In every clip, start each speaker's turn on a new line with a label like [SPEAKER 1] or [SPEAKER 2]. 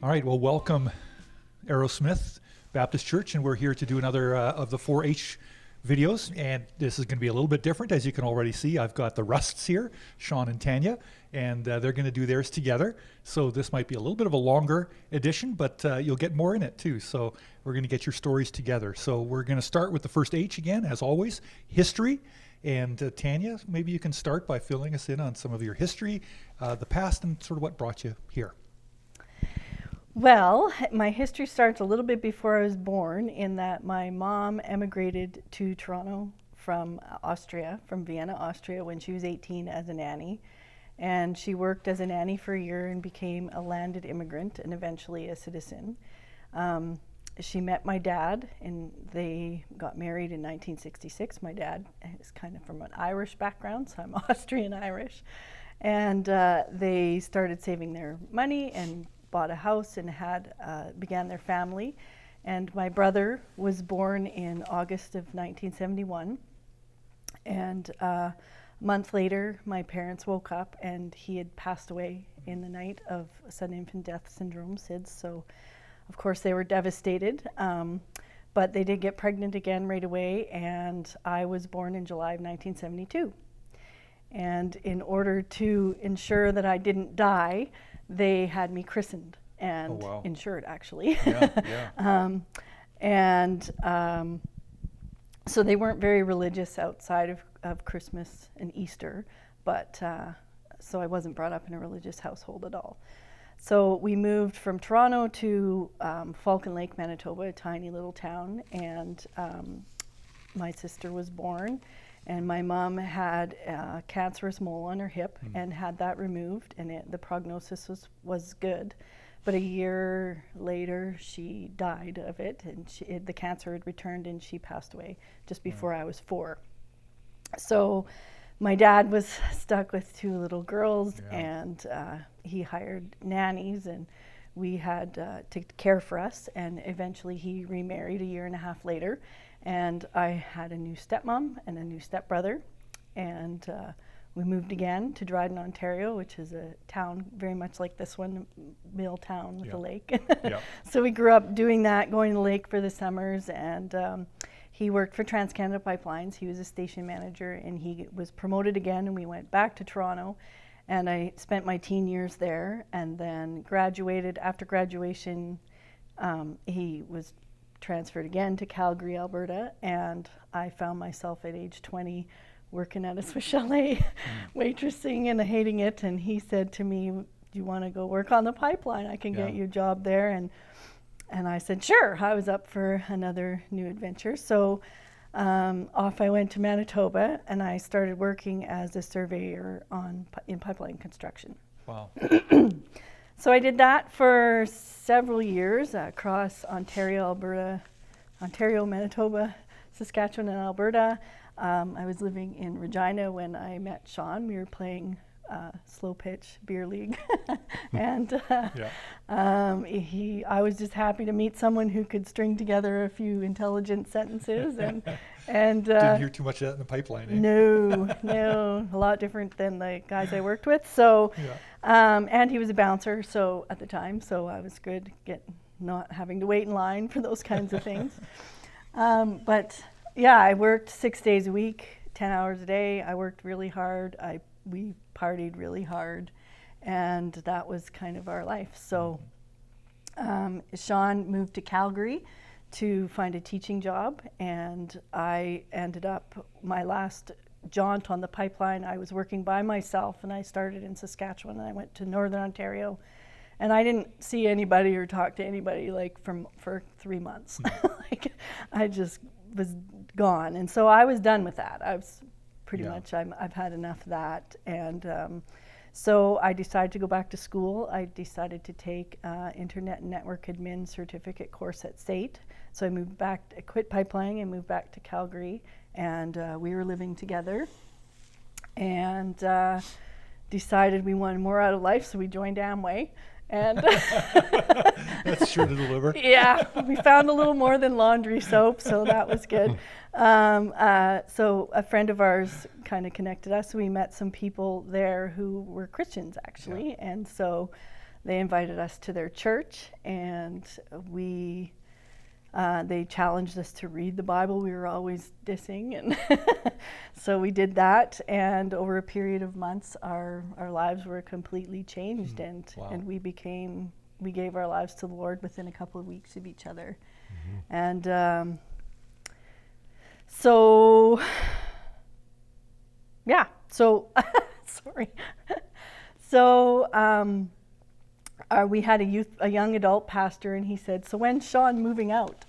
[SPEAKER 1] All right, well, welcome Aerosmith Baptist Church, and we're here to do another of the 4-H videos, and this is going to be a little bit different. As you can already see, I've got the Rusts here, Shaun and Tanya, and they're going to do theirs together. So this might be a little bit of a longer edition, but you'll get more in it too. So we're going to get your stories together. So we're going to start with the first H again, as always, history. And Tanya, maybe you can start by filling us in on some of your history, the past, and sort of what brought you here.
[SPEAKER 2] Well, my history starts a little bit before I was born, in that my mom emigrated to Toronto from Austria, from Vienna, Austria, when she was 18 as a nanny. And she worked as a nanny for a year and became a landed immigrant and eventually a citizen. She met my dad and they got married in 1966. My dad is kind of from an Irish background, so I'm Austrian-Irish. And they started saving their money and bought a house and began their family. And my brother was born in August of 1971. And a month later, my parents woke up and he had passed away in the night of sudden infant death syndrome, SIDS. So, of course, they were devastated. But they did get pregnant again right away, and I was born in July of 1972. And in order to ensure that I didn't die, they had me christened and insured, actually. So they weren't very religious outside of Christmas and Easter, but so I wasn't brought up in a religious household at all. So we moved from Toronto to Falcon Lake, Manitoba, a tiny little town, and my sister was born. And my mom had a cancerous mole on her hip and had that removed, and the prognosis was good. But a year later, she died of it, and the cancer had returned, and she passed away just before I was 4. So my dad was stuck with 2 little girls, and he hired nannies, and we had to care for us. And eventually he remarried a year and a half later. And I had a new stepmom and a new stepbrother, and we moved again to Dryden, Ontario, which is a town very much like this one, mill town with a lake. So we grew up doing that, going to the lake for the summers, and he worked for TransCanada Pipelines. He was a station manager, and he was promoted again, and we went back to Toronto, and I spent my teen years there, and then graduated. After graduation, he was transferred again to Calgary, Alberta, and I found myself at age 20 working at a Swiss Chalet, waitressing and hating it. And he said to me, "Do you want to go work on the pipeline? I can get you a job there." And I said, sure. I was up for another new adventure. So off I went to Manitoba, and I started working as a surveyor in pipeline construction.
[SPEAKER 1] Wow.
[SPEAKER 2] So I did that for several years across Ontario, Manitoba, Saskatchewan, and Alberta. I was living in Regina when I met Shaun. We were playing slow pitch beer league, and I was just happy to meet someone who could string together a few intelligent sentences, and
[SPEAKER 1] didn't hear too much of that in the pipeline. Eh?
[SPEAKER 2] No, a lot different than the guys I worked with. So, and he was a bouncer, so at the time, so I was good not having to wait in line for those kinds of things. But yeah, I worked 6 days a week, 10 hours a day. I worked really hard. We partied really hard, and that was kind of our life. So Shaun moved to Calgary to find a teaching job, and I ended up, my last jaunt on the pipeline, I was working by myself, and I started in Saskatchewan, and I went to Northern Ontario, and I didn't see anybody or talk to anybody for 3 months. I just was gone, and so I was done with that. I was pretty much, I've had enough of that, and so I decided to go back to school. I decided to take Internet and Network Admin certificate course at SAIT. So I quit pipelining and moved back to Calgary, and we were living together, and decided we wanted more out of life, so we joined Amway. And
[SPEAKER 1] that's sure to deliver.
[SPEAKER 2] Yeah, we found a little more than laundry soap, so that was good. So a friend of ours kind of connected us. We met some people there who were Christians, actually, and so they invited us to their church, and they challenged us to read the Bible. We were always dissing, and so we did that. And over a period of months, our lives were completely changed, and we gave our lives to the Lord within a couple of weeks of each other. And so sorry. So we had a young adult pastor, and he said, "So when's Shaun moving out?"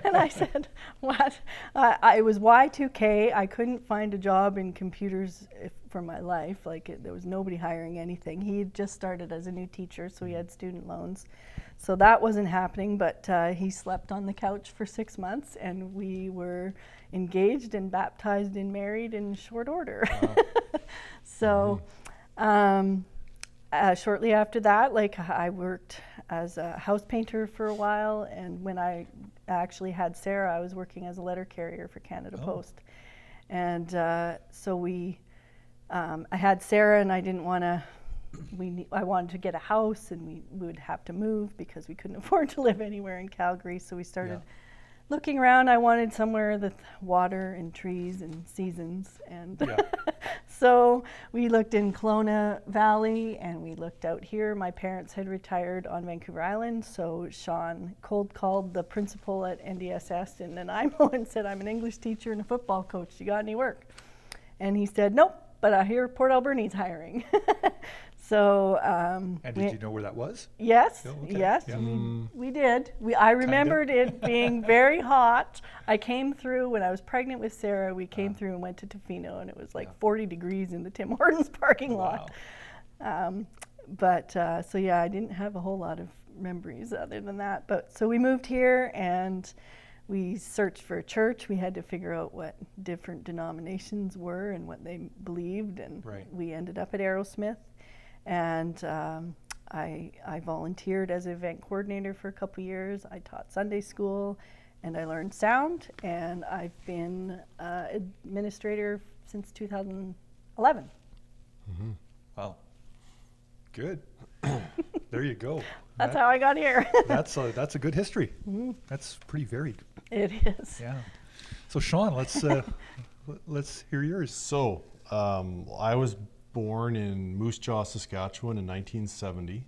[SPEAKER 2] And I said, "What?" It was Y2K. I couldn't find a job in computers for my life. There was nobody hiring anything. He had just started as a new teacher, so he had student loans. So that wasn't happening, but he slept on the couch for 6 months, and we were engaged and baptized and married in short order. Wow. So shortly after that, I worked as a house painter for a while, and when I actually had Sarah, I was working as a letter carrier for Canada Post. And so I had Sarah, and I didn't want to. I wanted to get a house, and we would have to move because we couldn't afford to live anywhere in Calgary. So we started looking around. I wanted somewhere with water and trees and seasons, and so we looked in Kelowna Valley, and we looked out here. My parents had retired on Vancouver Island, so Shaun cold called the principal at NDSS in Nanaimo and said, "I'm an English teacher and a football coach. You got any work?" And he said, "Nope, but I hear Port Alberni's hiring." So,
[SPEAKER 1] and did you know where that was?
[SPEAKER 2] Yes,
[SPEAKER 1] Oh, okay.
[SPEAKER 2] yes,
[SPEAKER 1] yeah.
[SPEAKER 2] we did. I remembered it being very hot. I came through when I was pregnant with Sarah. We came through and went to Tofino, and it was 40 degrees in the Tim Hortons parking lot. So I didn't have a whole lot of memories other than that. But so we moved here, and we searched for a church. We had to figure out what different denominations were and what they believed, and we ended up at Aerosmith. And I volunteered as an event coordinator for a couple years. I taught Sunday school, and I learned sound, and I've been administrator since 2011.
[SPEAKER 1] Mm-hmm. Wow. Good. There you go.
[SPEAKER 2] That's how I got here.
[SPEAKER 1] That's a good history. Mm-hmm. That's pretty varied.
[SPEAKER 2] It is.
[SPEAKER 1] Yeah. So Shaun, let's hear yours.
[SPEAKER 3] So I was born in Moose Jaw, Saskatchewan in 1970.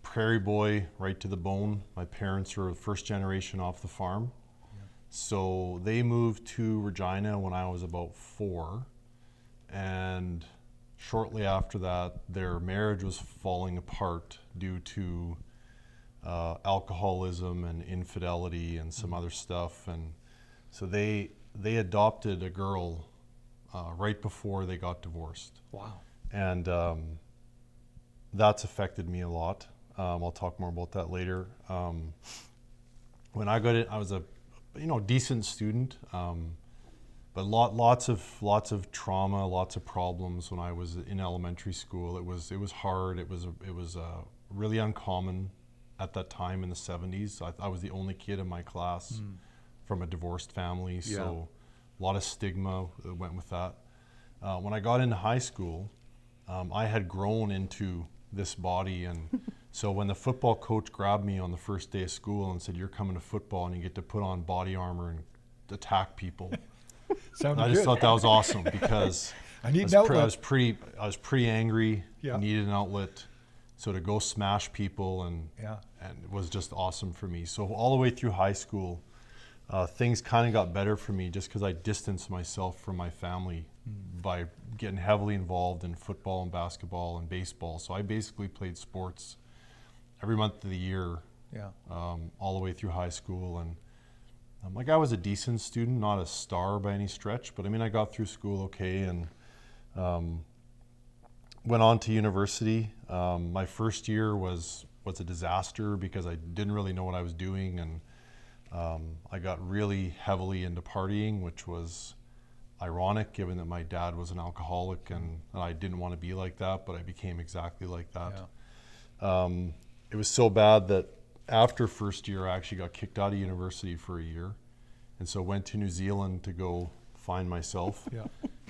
[SPEAKER 3] Prairie boy right to the bone. My parents were first generation off the farm. Yeah. So they moved to Regina when I was about 4. And shortly after that, their marriage was falling apart due to alcoholism and infidelity and some other stuff. And so they adopted a girl right before they got divorced.
[SPEAKER 1] Wow. And
[SPEAKER 3] that's affected me a lot. I'll talk more about that later. When I got it, I was a decent student, but lots of trauma, lots of problems when I was in elementary school. It was hard. It was really uncommon at that time in the 70s. I was the only kid in my class from a divorced family, so a lot of stigma that went with that. When I got into high school, I had grown into this body, and so when the football coach grabbed me on the first day of school and said, "You're coming to football and you get to put on body armor and attack people," I just thought that was awesome because I was pretty angry. I needed an outlet. So to go smash people and it was just awesome for me. So all the way through high school, things kind of got better for me just because I distanced myself from my family by getting heavily involved in football and basketball and baseball. So I basically played sports every month of the year, all the way through high school. And I was a decent student, not a star by any stretch, but I got through school okay, and went on to university. My first year was a disaster because I didn't really know what I was doing, and I got really heavily into partying, which was ironic given that my dad was an alcoholic, and I didn't want to be like that, but I became exactly like that. It was so bad that after first year I actually got kicked out of university for a year, and so went to New Zealand to go find myself.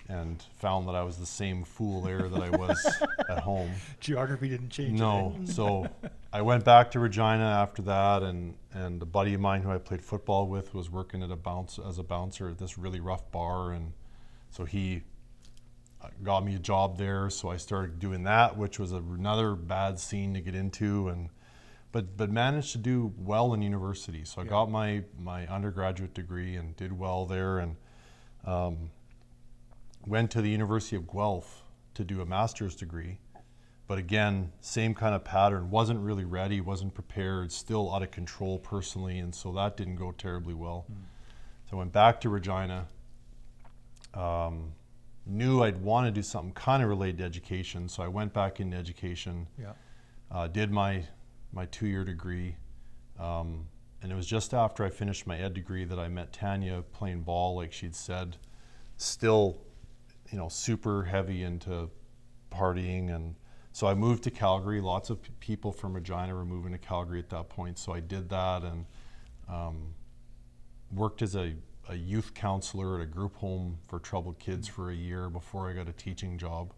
[SPEAKER 3] and found that I was the same fool there that I was at home.
[SPEAKER 1] Geography didn't change.
[SPEAKER 3] No, so I went back to Regina after that, and a buddy of mine who I played football with was working at as a bouncer at this really rough bar, and so he got me a job there. So I started doing that, which was another bad scene to get into, and but managed to do well in university. So I got my undergraduate degree and did well there, and went to the University of Guelph to do a master's degree. But again, same kind of pattern, wasn't really ready, wasn't prepared, still out of control personally, and so that didn't go terribly well. So I went back to Regina, knew I'd want to do something kind of related to education, so I went back into education, did my 2-year degree, and it was just after I finished my ed degree that I met Tanya playing ball, like she'd said, still, super heavy into partying. And so I moved to Calgary. Lots of people from Regina were moving to Calgary at that point, so I did that, and worked as a youth counselor at a group home for troubled kids for a year before I got a teaching job.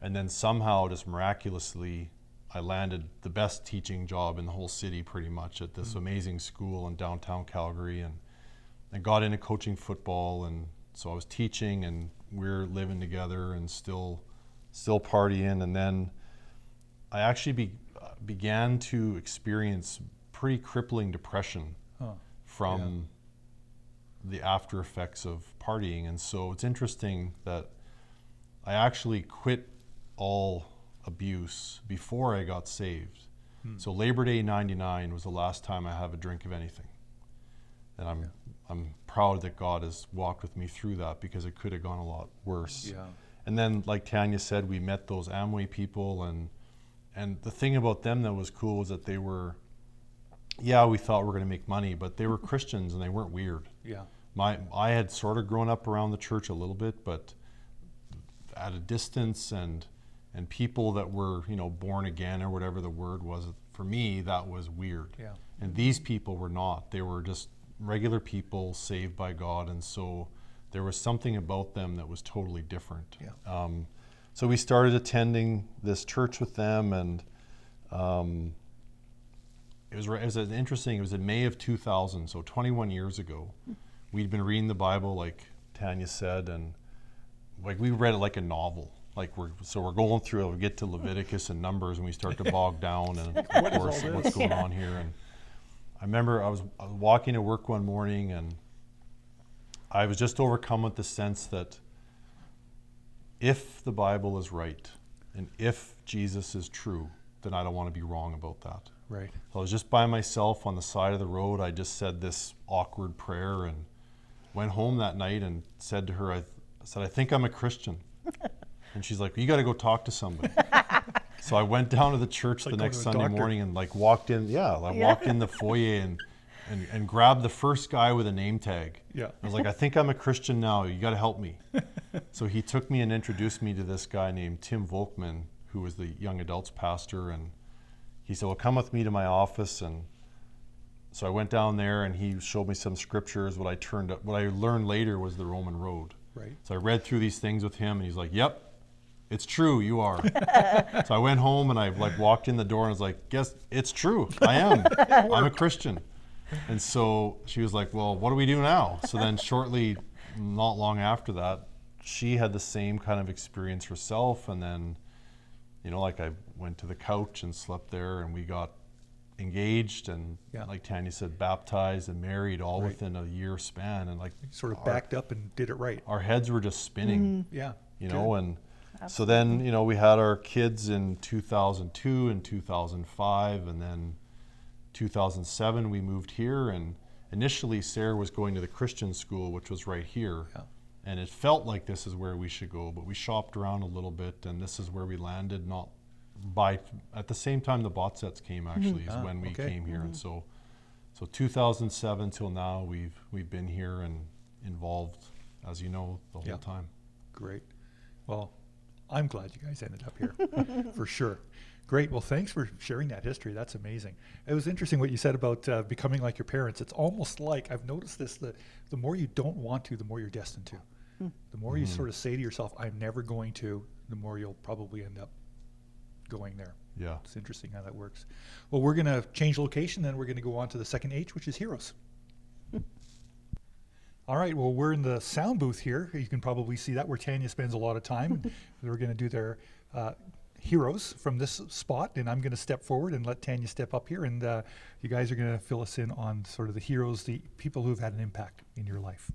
[SPEAKER 3] And then somehow, just miraculously, I landed the best teaching job in the whole city pretty much at this amazing school in downtown Calgary, and I got into coaching football, and so I was teaching, and we're living together and still partying. And then I actually began to experience pretty crippling depression from the after effects of partying. And so it's interesting that I actually quit all abuse before I got saved. So Labor Day '99 was the last time I have a drink of anything. And I'm proud that God has walked with me through that, because it could have gone a lot worse. And then, like Tanya said, we met those Amway people, and the thing about them that was cool was that they were, we thought we were going to make money, but they were Christians and they weren't weird. I had sort of grown up around the church a little bit, but at a distance, and people that were, born again or whatever the word was, for me, that was weird. And these people were not. They were just regular people saved by God, and so there was something about them that was totally different. So we started attending this church with them, and it was interesting. It was in May of 2000, so 21 years ago. We'd been reading the Bible, like Tanya said, and like we read it like a novel. Like we're going through it. We get to Leviticus and Numbers, and we start to bog down, and of course, what's going on here. And I remember I was walking to work one morning, and I was just overcome with the sense that if the Bible is right, and if Jesus is true, then I don't want to be wrong about that. So I was just by myself on the side of the road. I just said this awkward prayer, and went home that night and said to her, I said, I think I'm a Christian. And she's like, you got to go talk to somebody. So I went down to the church the next Sunday morning, and like walked in. Walked in the foyer and grabbed the first guy with a name tag. I was like, I think I'm a Christian now. You got to help me. So he took me and introduced me to this guy named Tim Volkman, who was the young adults pastor. And he said, well, come with me to my office. And so I went down there, and he showed me some scriptures. What I learned later was the Roman road. So I read through these things with him, and he's like, yep, it's true, you are. So I went home, and I walked in the door, and I was like, yes, it's true, I am. I'm a Christian. And so she was like, well, what do we do now? So then shortly, not long after that, she had the same kind of experience herself. And then, I went to the couch and slept there, and we got engaged, and like Tanya said, baptized and married all within a year span. And like
[SPEAKER 1] sort of backed up and did it right.
[SPEAKER 3] Our heads were just spinning. And
[SPEAKER 2] Absolutely.
[SPEAKER 3] so then, we had our kids in 2002 and 2005, and then 2007 we moved here. And initially Sarah was going to the Christian school, which was right here. And it felt like this is where we should go, but we shopped around a little bit, and this is where we landed. Not at the same time the Botsets came, actually, is when we came here. And so 2007 till now, we've been here and involved, as you know, the whole time.
[SPEAKER 1] Great. Well, I'm glad you guys ended up here for sure. Great. Well, thanks for sharing that history. That's amazing. It was interesting what you said about becoming like your parents. It's almost like, I've noticed this, the more you don't want to, the more you're destined to. The more you sort of say to yourself, I'm never going to, the more you'll probably end up going there.
[SPEAKER 3] Yeah.
[SPEAKER 1] It's interesting how that works. Well, we're going to change location, then we're going to go on to the second H, which is heroes. All right, well, we're in the sound booth here. You can probably see that where Tanya spends a lot of time. We're going to do their heroes from this spot, and I'm going to step forward and let Tanya step up here, and you guys are going to fill us in on sort of the heroes, the people who've had an impact in your life.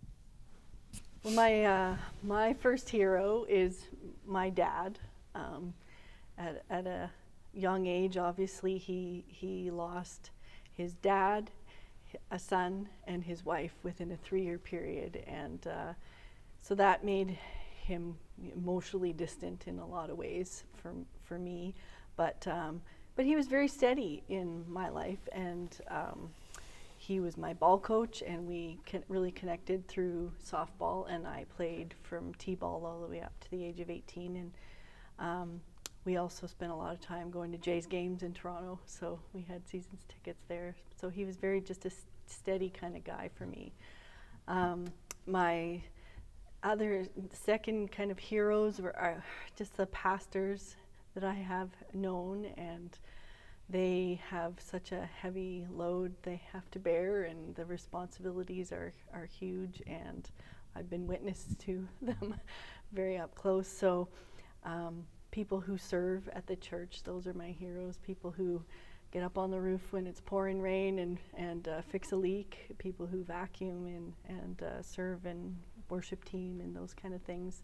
[SPEAKER 2] Well, my first hero is my dad. At a young age, obviously, he lost his dad, a son, and his wife within a 3-year period, and so that made him emotionally distant in a lot of ways for me. But he was very steady in my life, and he was my ball coach, and we really connected through softball, and I played from t-ball all the way up to the age of 18, and we also spent a lot of time going to Jays games in Toronto, so we had seasons tickets there. So he was very just a steady kind of guy for me. My other second kind of heroes are just the pastors that I have known, and they have such a heavy load they have to bear, and the responsibilities are huge, and I've been witness to them very up close. So people who serve at the church, those are my heroes. People who get up on the roof when it's pouring rain and fix a leak. People who vacuum and serve in worship team and those kind of things.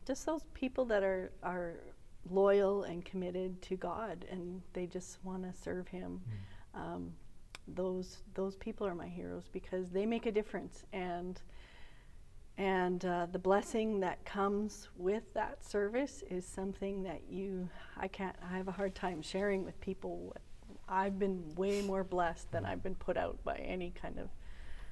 [SPEAKER 2] Just those people that are loyal and committed to God, and they just want to serve Him. Those people are my heroes because they make a difference, and the blessing that comes with that service is something that I have a hard time sharing with people. I've been way more blessed than I've been put out by any kind of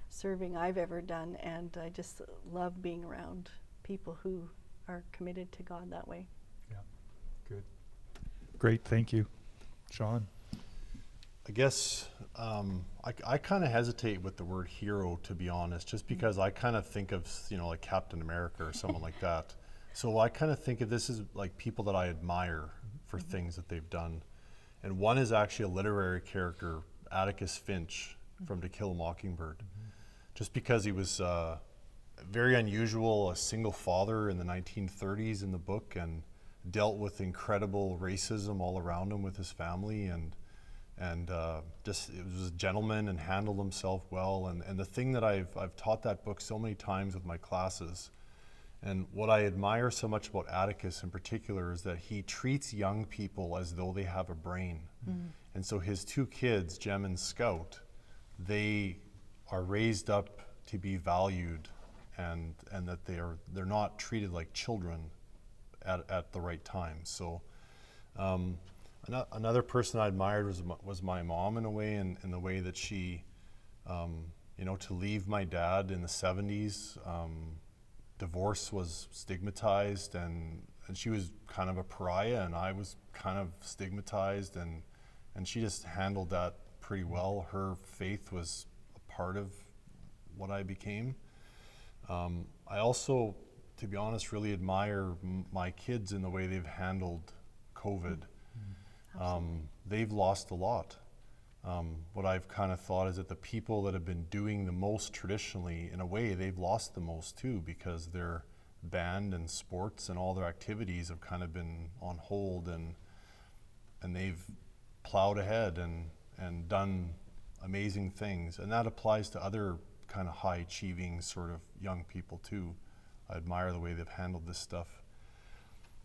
[SPEAKER 2] serving I've ever done, and I just love being around people who are committed to God that way.
[SPEAKER 1] Yeah, good. Great, thank you. Shaun?
[SPEAKER 3] I guess I kind of hesitate with the word hero, to be honest, just because I kind of think of, like Captain America or someone like that. So I kind of think of this as like people that I admire for things that they've done. And one is actually a literary character, Atticus Finch from To Kill a Mockingbird. Just because he was very unusual, a single father in the 1930s in the book, and dealt with incredible racism all around him with his family, and just it was a gentleman and handled himself well. And the thing that I've taught that book so many times with my classes, and what I admire so much about Atticus in particular is that he treats young people as though they have a brain. And so his 2 kids, Jem and Scout, they are raised up to be valued, and that they're not treated like children at the right time. So another person I admired was my mom in a way, in the way that she, to leave my dad in the 70s, divorce was stigmatized, and she was kind of a pariah, and I was kind of stigmatized, and she just handled that pretty well. Her faith was a part of what I became. I also, to be honest, really admire my kids in the way they've handled COVID. They've lost a lot. What I've kind of thought is that the people that have been doing the most traditionally, in a way, they've lost the most too, because their band and sports and all their activities have kind of been on hold, and they've plowed ahead and done amazing things. And that applies to other kind of high achieving sort of young people too. I admire the way they've handled this stuff.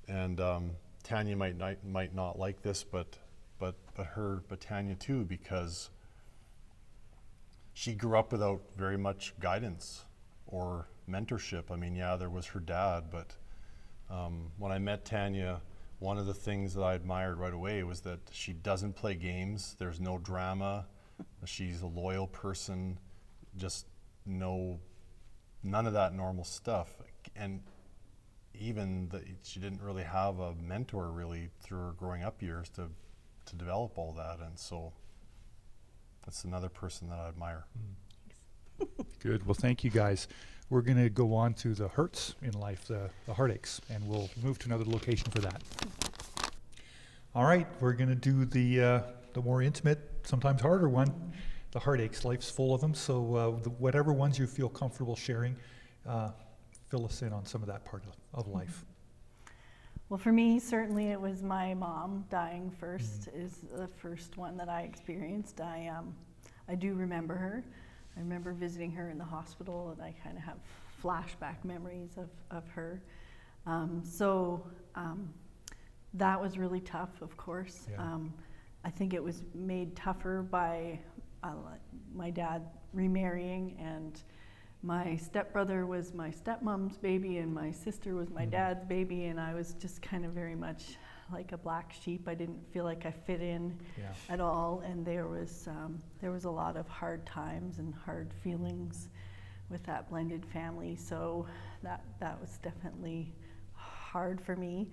[SPEAKER 3] And Tanya might not like this, but Tanya too, because she grew up without very much guidance or mentorship. I mean, yeah, there was her dad, but when I met Tanya, one of the things that I admired right away was that she doesn't play games. There's no drama. She's a loyal person. Just none of that normal stuff. And even she didn't really have a mentor really through her growing up years to develop all that, and so that's another person that I admire.
[SPEAKER 1] Good. Well, thank you guys. we're going to go on to the hurts in life, the heartaches, and we'll move to another location for that. All right, we're going to do the more intimate, sometimes harder one, the heartaches. Life's full of them, so whatever ones you feel comfortable sharing, fill us in on some of that part of life.
[SPEAKER 2] Well, for me, certainly it was my mom dying first is the first one that I experienced. I do remember her. I remember visiting her in the hospital, and I kind of have flashback memories of her. That was really tough, of course.
[SPEAKER 1] Yeah.
[SPEAKER 2] I think it was made tougher by my dad remarrying, and my stepbrother was my stepmom's baby, and my sister was my dad's baby, and I was just kind of very much like a black sheep. I didn't feel like I fit in at all, and there was a lot of hard times and hard feelings with that blended family. So that was definitely hard for me.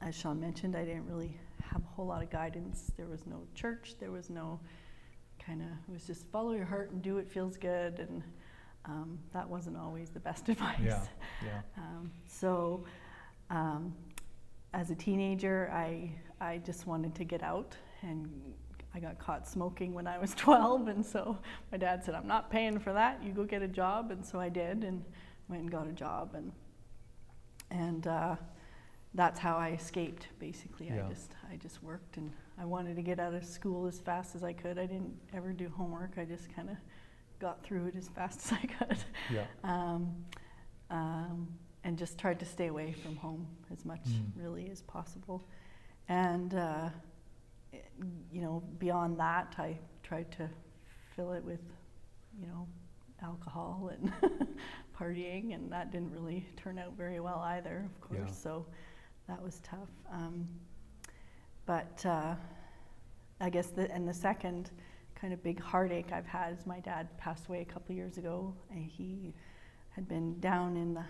[SPEAKER 2] As Shaun mentioned, I didn't really have a whole lot of guidance. There was no church. There was no it was just follow your heart and do what feels good, and that wasn't always the best advice. As a teenager, I just wanted to get out, and I got caught smoking when I was 12, and so my dad said, I'm not paying for that, you go get a job, and so I did, and went and got a job, and that's how I escaped, basically.
[SPEAKER 1] Yeah.
[SPEAKER 2] I just worked, and I wanted to get out of school as fast as I could. I didn't ever do homework. I just kind of got through it as fast as I could. And just tried to stay away from home as much really as possible. And beyond that, I tried to fill it with alcohol and partying, and that didn't really turn out very well either, of course. So that was tough. But I guess the second kind of big heartache I've had is my dad passed away a couple years ago. And he had been down in the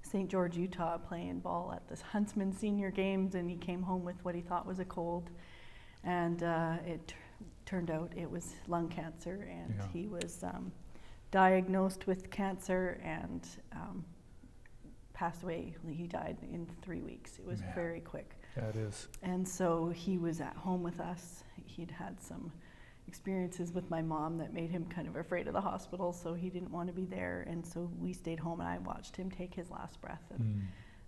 [SPEAKER 2] St. George, Utah, playing ball at the Huntsman Senior Games, and he came home with what he thought was a cold, and it turned out it was lung cancer, and he was diagnosed with cancer and passed away. He died in 3 weeks. It was very quick.
[SPEAKER 1] Yeah, it is.
[SPEAKER 2] And so he was at home with us. He'd had some experiences with my mom that made him kind of afraid of the hospital, so he didn't want to be there, and so we stayed home, and I watched him take his last breath, and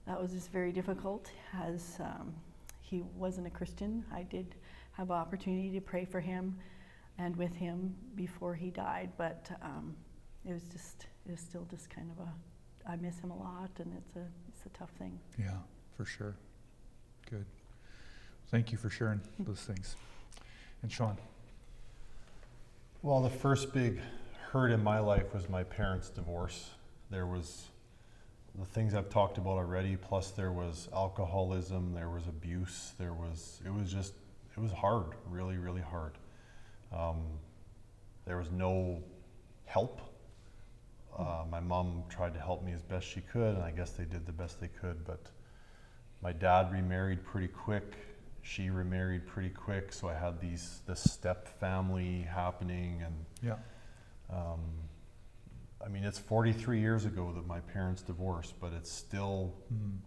[SPEAKER 2] that was just very difficult, as he wasn't a Christian. I did have an opportunity to pray for him and with him before he died, but it was still just kind of I miss him a lot, and it's a tough thing.
[SPEAKER 1] Yeah, for sure. Good. Thank you for sharing those things. And Shaun?
[SPEAKER 3] Well, the first big hurt in my life was my parents' divorce. There was the things I've talked about already, plus there was alcoholism, there was abuse, it was hard, really, really hard. There was no help. My mom tried to help me as best she could, and I guess they did the best they could, but my dad remarried pretty quick. She remarried pretty quick, so I had this step family happening, and I mean, it's 43 years ago that my parents divorced, but it's still,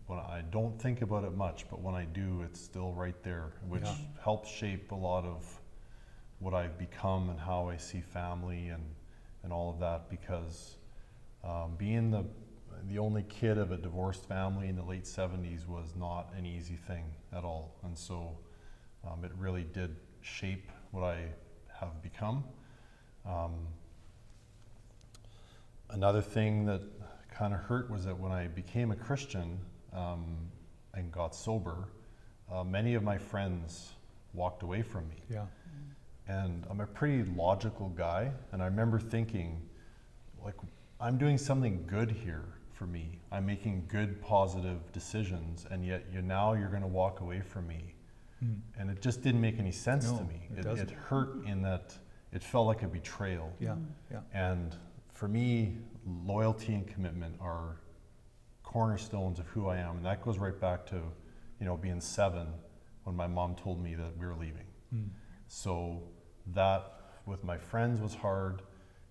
[SPEAKER 3] when I don't think about it much, but when I do, it's still right there, which helps shape a lot of what I've become and how I see family and all of that, because being the only kid of a divorced family in the late 70s was not an easy thing at all. And so it really did shape what I have become. Another thing that kind of hurt was that when I became a Christian and got sober, many of my friends walked away from me.
[SPEAKER 1] Yeah.
[SPEAKER 3] And I'm a pretty logical guy, and I remember thinking, like, I'm doing something good here for me. I'm making good, positive decisions, and yet now you're going to walk away from me. And it just didn't make any sense to me. It hurt in that it felt like a betrayal.
[SPEAKER 1] Yeah, yeah.
[SPEAKER 3] And for me, loyalty and commitment are cornerstones of who I am, and that goes right back to, being 7 when my mom told me that we were leaving. So that with my friends was hard,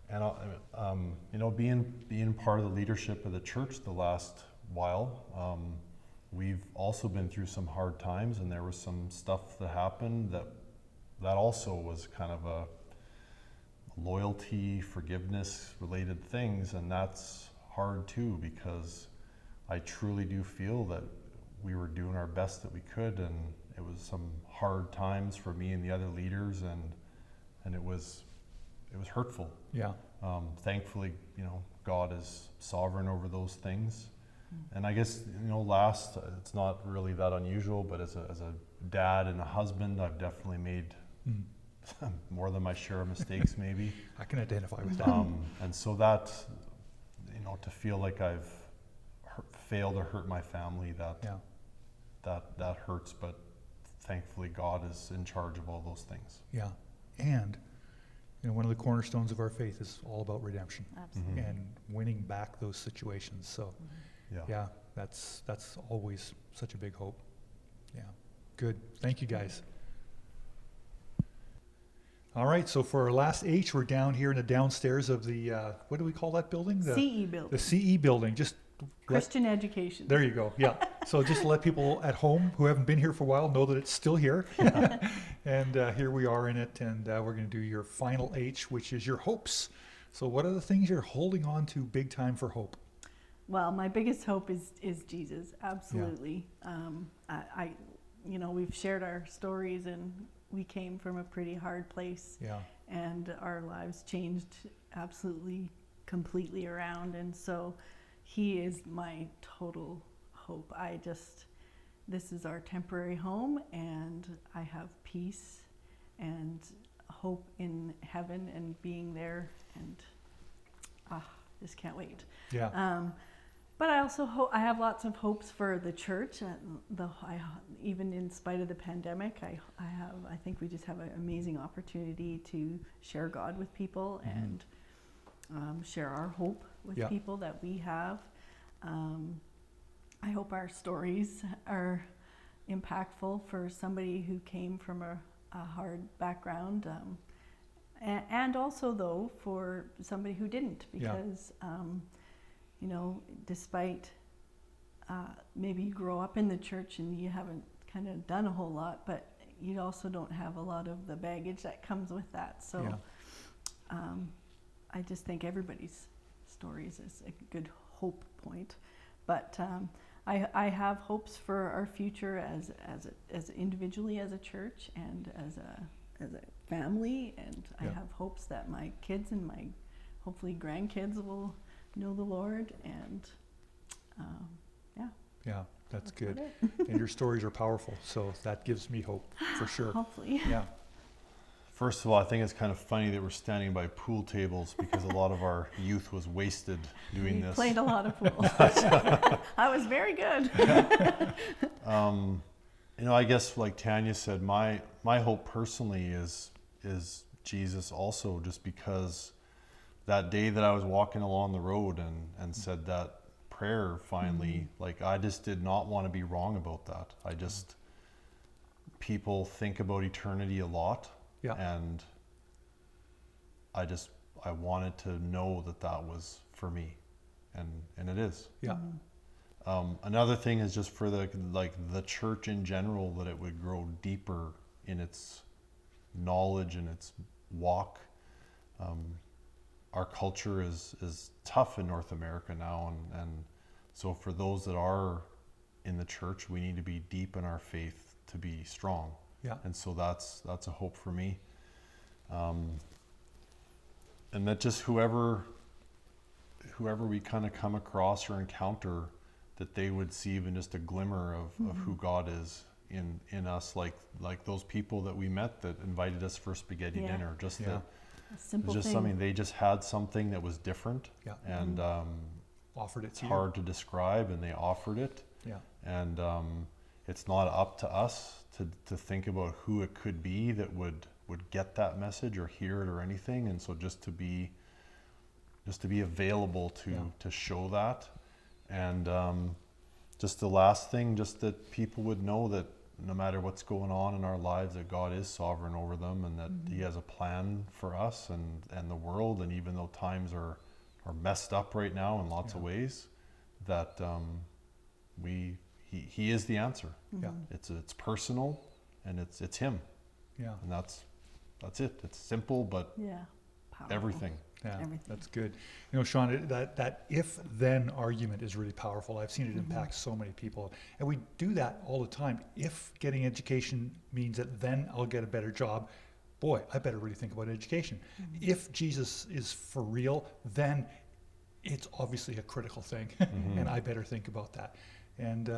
[SPEAKER 3] And being part of the leadership of the church the last while, we've also been through some hard times, and there was some stuff that happened that also was kind of a loyalty, forgiveness related things, and that's hard too, because I truly do feel that we were doing our best that we could, and it was some hard times for me and the other leaders, and it was hurtful.
[SPEAKER 1] Yeah.
[SPEAKER 3] Thankfully, God is sovereign over those things. And I guess, last, it's not really that unusual, but as a dad and a husband, I've definitely made more than my share of mistakes, maybe.
[SPEAKER 1] I can identify with that.
[SPEAKER 3] And so that, to feel like I've failed to hurt my family, that hurts, but thankfully God is in charge of all those things.
[SPEAKER 1] Yeah. And one of the cornerstones of our faith is all about redemption.
[SPEAKER 2] Absolutely.
[SPEAKER 1] And winning back those situations. So yeah, that's always such a big hope. Yeah. Good. Thank you, guys. All right, so for our last H, we're down here in the downstairs of the, what do we call that building?
[SPEAKER 2] CE building.
[SPEAKER 1] The CE building. Just
[SPEAKER 2] Christian education.
[SPEAKER 1] There you go. Yeah. So just to let people at home who haven't been here for a while know that it's still here. And here we are in it, and we're going to do your final H, which is your hopes. So what are the things you're holding on to big time for hope?
[SPEAKER 2] Well, my biggest hope is Jesus. Absolutely. Yeah. We've shared our stories, and we came from a pretty hard place. Yeah. And our lives changed absolutely, completely around. And so he is my total hope. This is our temporary home, and I have peace and hope in heaven and being there, and just can't wait. Yeah. But I also I have lots of hopes for the church. Even in spite of the pandemic, I think we just have an amazing opportunity to share God with people and share our hope with people that we have. I hope our stories are impactful for somebody who came from a hard background, and also though for somebody who didn't, because despite maybe you grow up in the church and you haven't kind of done a whole lot, but you also don't have a lot of the baggage that comes with that. So I just think everybody's stories is a good hope point. But I have hopes for our future as individually as a church and as a family, and I have hopes that my kids and my hopefully grandkids will know the Lord, and
[SPEAKER 1] yeah, that's good. And your stories are powerful, so that gives me hope for sure.
[SPEAKER 2] Hopefully.
[SPEAKER 1] Yeah.
[SPEAKER 3] First of all, I think it's kind of funny that we're standing by pool tables, because a lot of our youth was wasted doing this.
[SPEAKER 2] Played a lot of pool. I was very good.
[SPEAKER 3] I guess like Tanya said, my hope personally is Jesus also, just because that day that I was walking along the road and said that prayer finally, like I just did not want to be wrong about that. People think about eternity a lot. Yeah. And I wanted to know that was for me, and it is. Yeah. Another thing is just for the church in general, that it would grow deeper in its knowledge and its walk. Our culture is tough in North America now, and so for those that are in the church, we need to be deep in our faith to be strong. Yeah. And so that's a hope for me. And that just whoever we kind of come across or encounter, that they would see even just a glimmer of who God is in us, like those people that we met that invited us for spaghetti dinner. Just that
[SPEAKER 2] a simple
[SPEAKER 3] just
[SPEAKER 2] thing.
[SPEAKER 3] Something, they just had something that was different and
[SPEAKER 1] offered it to you.
[SPEAKER 3] Hard to describe, and they offered it. Yeah. And it's not up to us to think about who it could be that would get that message or hear it or anything, and so just to be available to show that. And just the last thing, just that people would know that no matter what's going on in our lives, that God is sovereign over them, and that He has a plan for us and the world. And even though times are messed up right now in lots of ways, that He is the answer.
[SPEAKER 1] Yeah.
[SPEAKER 3] It's personal, and it's Him,
[SPEAKER 1] Yeah.
[SPEAKER 3] and that's it. It's simple, but
[SPEAKER 2] Yeah. Powerful.
[SPEAKER 3] everything.
[SPEAKER 1] Yeah,
[SPEAKER 2] Everything.
[SPEAKER 1] that's good. You know, Shaun, that if-then argument is really powerful. I've seen it impact so many people. And we do that all the time. If getting education means that then I'll get a better job, boy, I better really think about education. If Jesus is for real, then it's obviously a critical thing, and I better think about that. And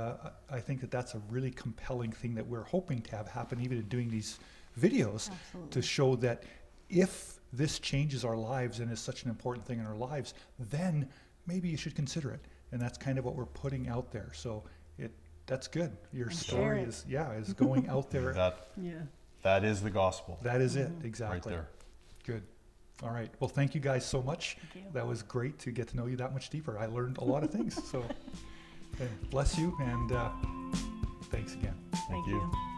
[SPEAKER 1] I think that that's a really compelling thing that we're hoping to have happen, even in doing these videos,
[SPEAKER 2] Absolutely.
[SPEAKER 1] to show that if this changes our lives and is such an important thing in our lives, then maybe you should consider it. And that's kind of what we're putting out there. So that's good. Your
[SPEAKER 2] And
[SPEAKER 1] story
[SPEAKER 2] share it.
[SPEAKER 1] is going out there.
[SPEAKER 2] Yeah.
[SPEAKER 3] That is the gospel.
[SPEAKER 1] That is it, exactly.
[SPEAKER 3] Right there.
[SPEAKER 1] Good. All right. Well, thank you guys so much.
[SPEAKER 2] Thank you.
[SPEAKER 1] That was great to get to know you that much deeper. I learned a lot of things. So bless you, and thanks again.
[SPEAKER 2] Thank
[SPEAKER 3] you.
[SPEAKER 2] you.